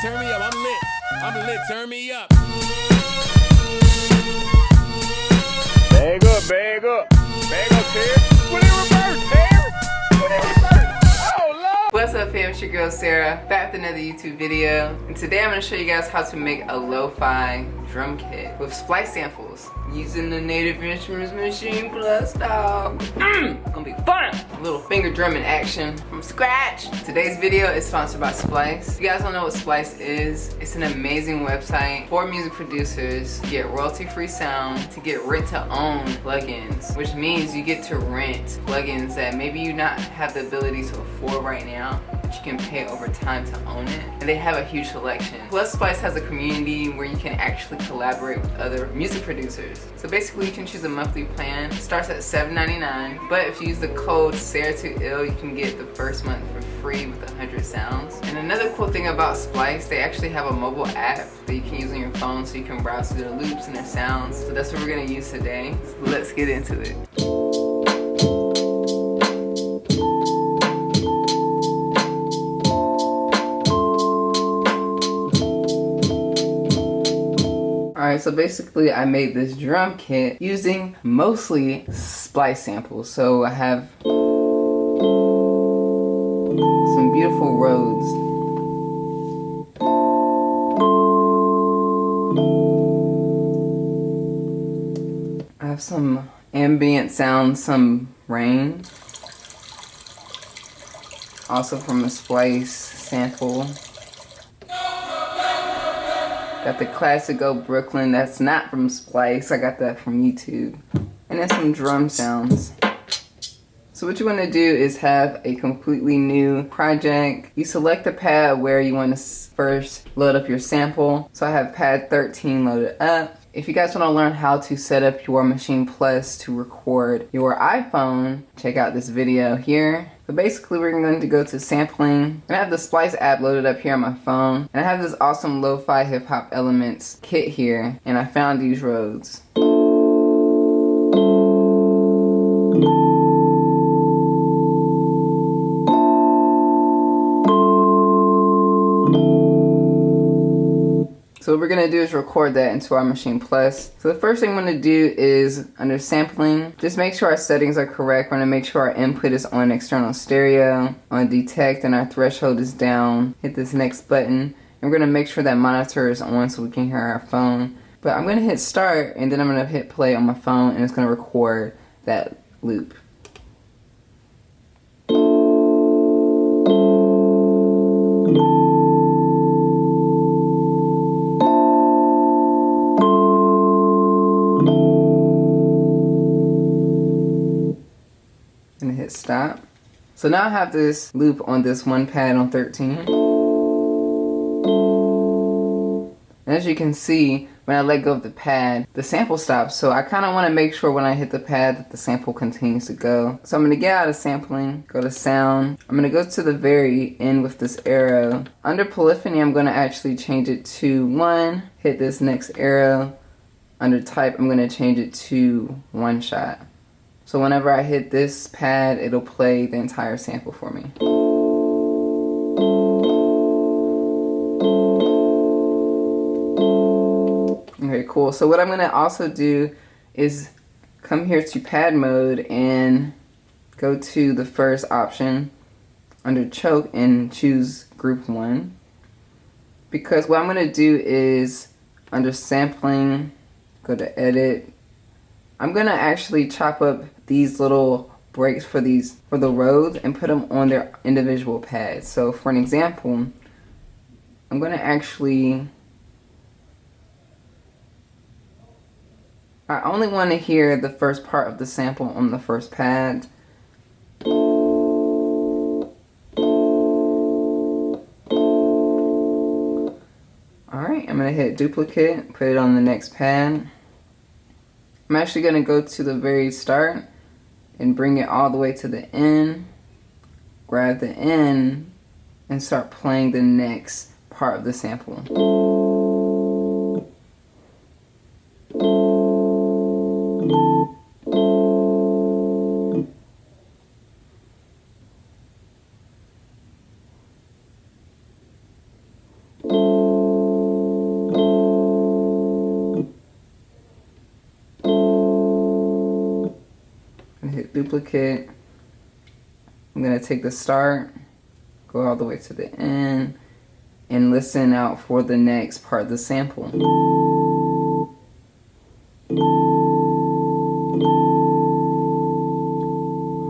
turn me up. I'm lit. I'm lit. Turn me up. Bag up, bag up. Bag up, Terry. Put it in reverse, Terry. Put it in reverse. Oh, Lord. What's up, fam? It's your girl Sarah, back with another YouTube video. And today I'm going to show you guys how to make a lo-fi drum kit with Splice samples using the Native Instruments Maschine Plus, dog. Gonna be fun! A little finger drumming action from scratch. Today's video is sponsored by Splice. If you guys don't know what Splice is, it's an amazing website for music producers to get royalty-free sound, to get rent-to-own plugins, which means you get to rent plugins that maybe you not have the ability to afford right now, but you can pay over time to own it. And they have a huge selection. Plus, Splice has a community where you can actually collaborate with other music producers. So basically, you can choose a monthly plan. It starts at $7.99, but if you use the code SARAH2ILL, you can get the first month for free with 100 sounds. And another cool thing about Splice, they actually have a mobile app that you can use on your phone so you can browse through their loops and their sounds. So that's what we're gonna use today. So let's get into it. Alright, so basically I made this drum kit using mostly Splice samples. So I have some beautiful Rhodes. I have some ambient sounds, some rain. Also from a Splice sample. Got the classic Go Brooklyn, that's not from Splice, I got that from YouTube. And then some drum sounds. So what you want to do is have a completely new project. You select the pad where you want to first load up your sample. So I have pad 13 loaded up. If you guys want to learn how to set up your Maschine Plus to record your iPhone, check out this video here. But basically we're going to go to sampling. And I have the Splice app loaded up here on my phone. And I have this awesome lo-fi hip hop elements kit here. And I found these Rhodes. So what we're gonna do is record that into our Maschine Plus. So the first thing I'm gonna do is under sampling, just make sure our settings are correct. We're gonna make sure our input is on external stereo, on detect, and our threshold is down. Hit this next button, and we're gonna make sure that monitor is on so we can hear our phone. But I'm gonna hit start, and then I'm gonna hit play on my phone, and it's gonna record that loop. And hit stop. So now I have this loop on this one pad on 13. And as you can see, when I let go of the pad, the sample stops. So I kind of want to make sure when I hit the pad that the sample continues to go. So I'm going to get out of sampling, go to sound. I'm going to go to the very end with this arrow. Under polyphony, I'm going to actually change it to 1. Hit this next arrow. Under type, I'm going to change it to 1 shot. So whenever I hit this pad, it'll play the entire sample for me. Okay, cool. So what I'm gonna also do is come here to pad mode and go to the first option under choke and choose group 1. Because what I'm gonna do is under sampling, go to edit. I'm gonna actually chop up these little breaks for the Rhodes and put them on their individual pads. So for an example, I'm gonna actually, I only want to hear the first part of the sample on the first pad. Alright, I'm gonna hit duplicate, put it on the next pad. I'm actually going to go to the very start and bring it all the way to the end, grab the end, and start playing the next part of the sample. I'm gonna hit duplicate. I'm gonna take the start, go all the way to the end, and listen out for the next part of the sample.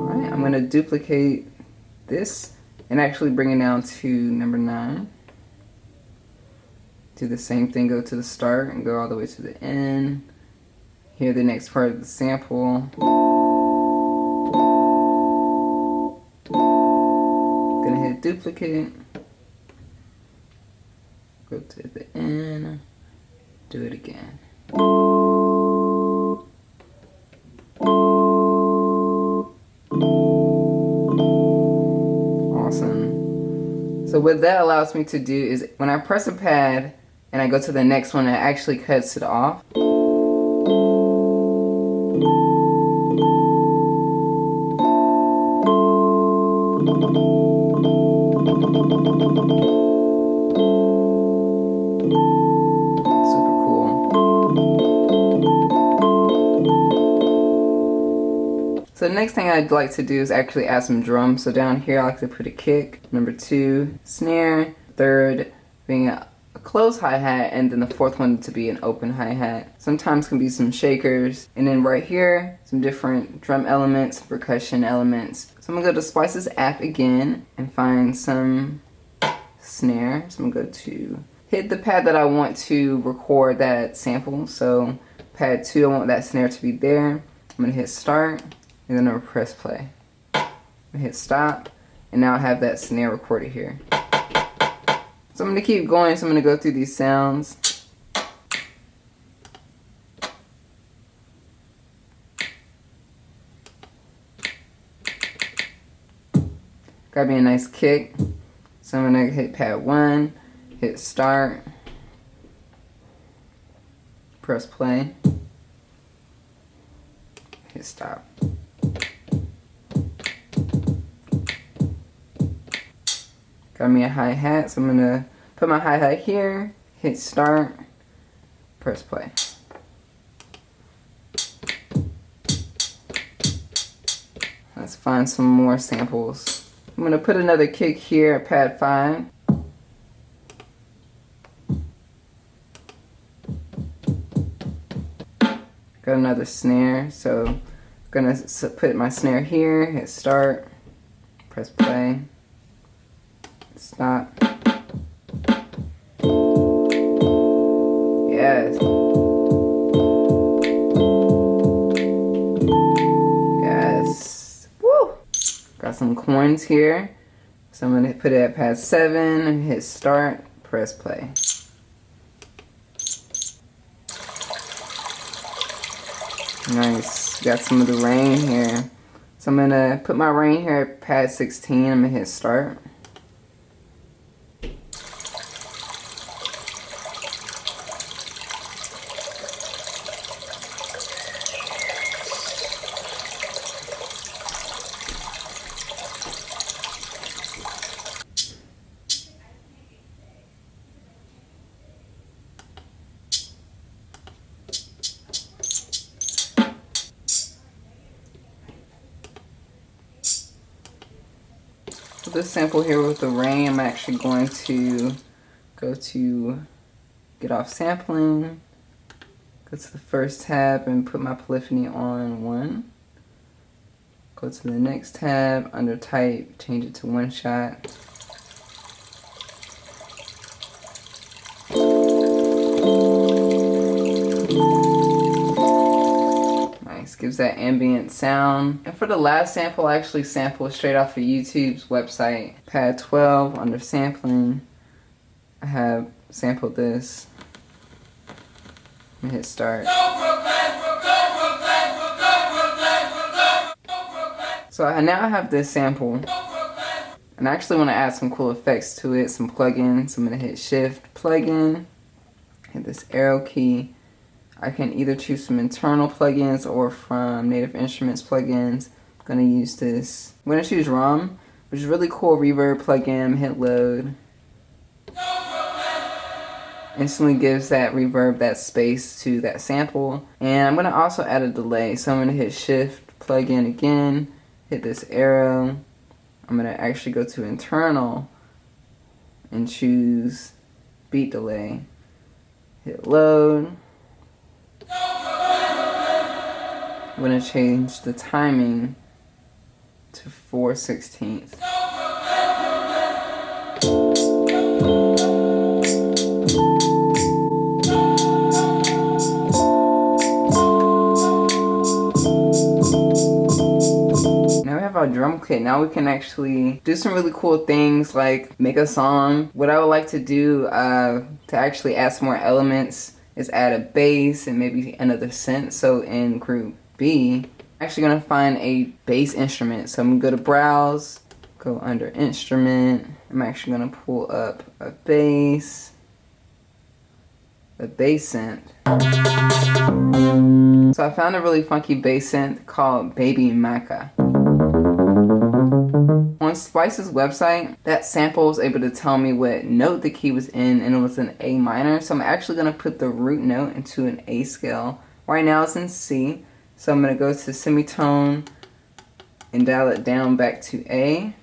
Alright, I'm gonna duplicate this and actually bring it down to number 9. Do the same thing, go to the start and go all the way to the end. Hear the next part of the sample. Gonna hit duplicate. Go to the end. Do it again. Awesome. So what that allows me to do is when I press a pad and I go to the next one, it actually cuts it off. Super cool. So the next thing I'd like to do is actually add some drums. So down here I like to put a kick, number 2 snare, third being a closed hi-hat, and then the fourth one to be an open hi-hat. Sometimes can be some shakers, and then right here some different drum elements, percussion elements. So I'm gonna go to Splice's app again and find some snare. So I'm gonna go to hit the pad that I want to record that sample. So pad 2, I want that snare to be there. I'm gonna hit start and then I'm gonna press play. I'm gonna hit stop, and now I have that snare recorded here. So I'm going to keep going, so I'm going to go through these sounds. Got me a nice kick. So I'm going to hit pad 1, hit start, press play, hit stop. Got me a hi-hat, so I'm gonna put my hi-hat here, hit start, press play. Let's find some more samples. I'm gonna put another kick here at pad 5. Got another snare, so I'm gonna put my snare here, hit start, press play. Stop. Yes. Yes. Woo! Got some coins here. So I'm going to put it at pad 7 and hit start, press play. Nice. Got some of the rain here. So I'm going to put my rain here at pad 16. I'm going to hit start. This sample here with the rain, I'm actually going to go to get off sampling, go to the first tab and put my polyphony on 1. Go to the next tab, under type, change it to 1 shot. Gives that ambient sound. And for the last sample, I actually sampled straight off of YouTube's website. Pad 12 under sampling. I have sampled this. And hit start. So I now have this sample. And I actually want to add some cool effects to it, some plugins. So I'm going to hit shift, plugin, hit this arrow key. I can either choose some internal plugins or from Native Instruments plugins. I'm going to use this. I'm going to choose RUM, which is a really cool reverb plugin. Hit load. Instantly gives that reverb, that space to that sample. And I'm going to also add a delay. So I'm going to hit shift, plug in again, hit this arrow. I'm gonna actually go to internal and choose beat delay. Hit load. I'm gonna change the timing to 4/16. Now we have our drum kit. Now we can actually do some really cool things like make a song. What I would like to do to actually add some more elements is add a bass and maybe another synth. So in group B, I'm actually gonna find a bass instrument. So I'm gonna go to browse, go under instrument. I'm actually gonna pull up a bass synth. So I found a really funky bass synth called Baby Maca. On Splice's website, that sample was able to tell me what note the key was in, and it was an A minor. So I'm actually gonna put the root note into an A scale. Right now it's in C. So I'm gonna go to semitone and dial it down back to A.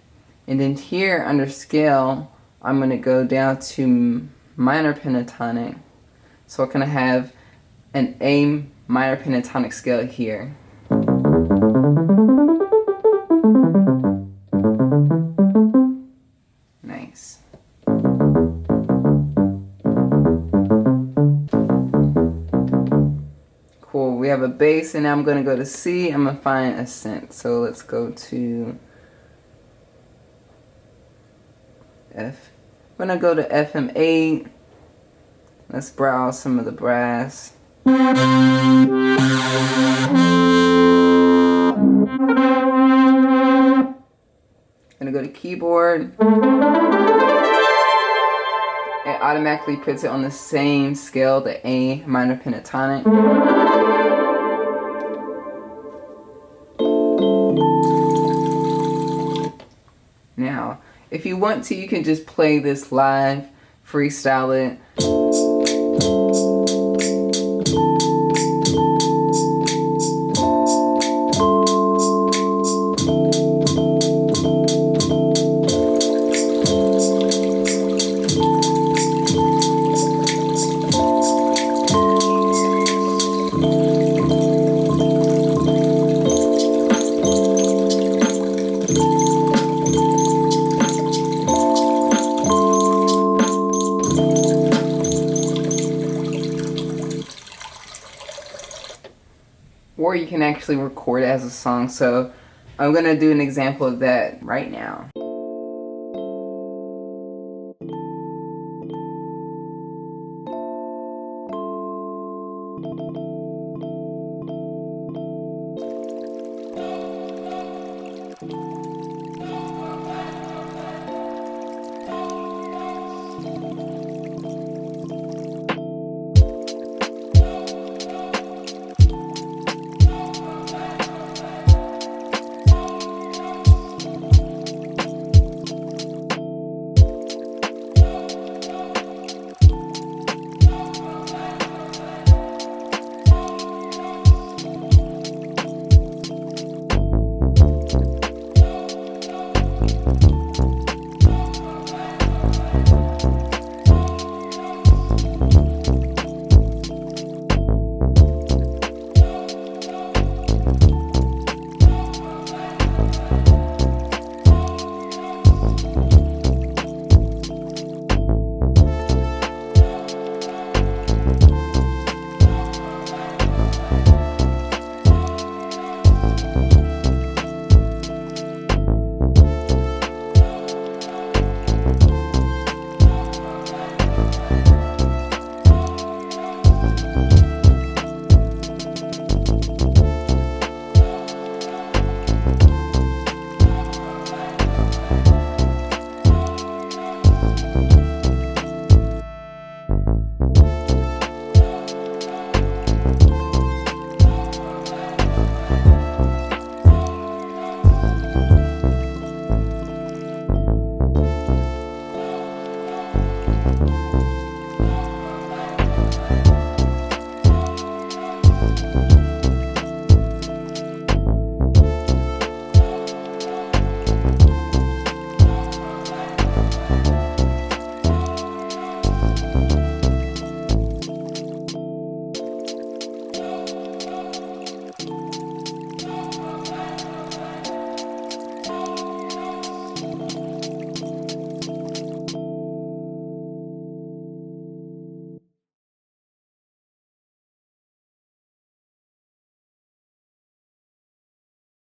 And then here under scale, I'm gonna go down to minor pentatonic. So I'm gonna have an A minor pentatonic scale here. Nice. Cool, we have a bass, and now I'm gonna go to C. I'm gonna find a synth. So let's go to F. I'm gonna go to FM8. Let's browse some of the brass. Gonna go to keyboard. It automatically puts it on the same scale, the A minor pentatonic. Now, if you want to, you can just play this live, freestyle it. Or you can actually record it as a song. So I'm gonna do an example of that right now.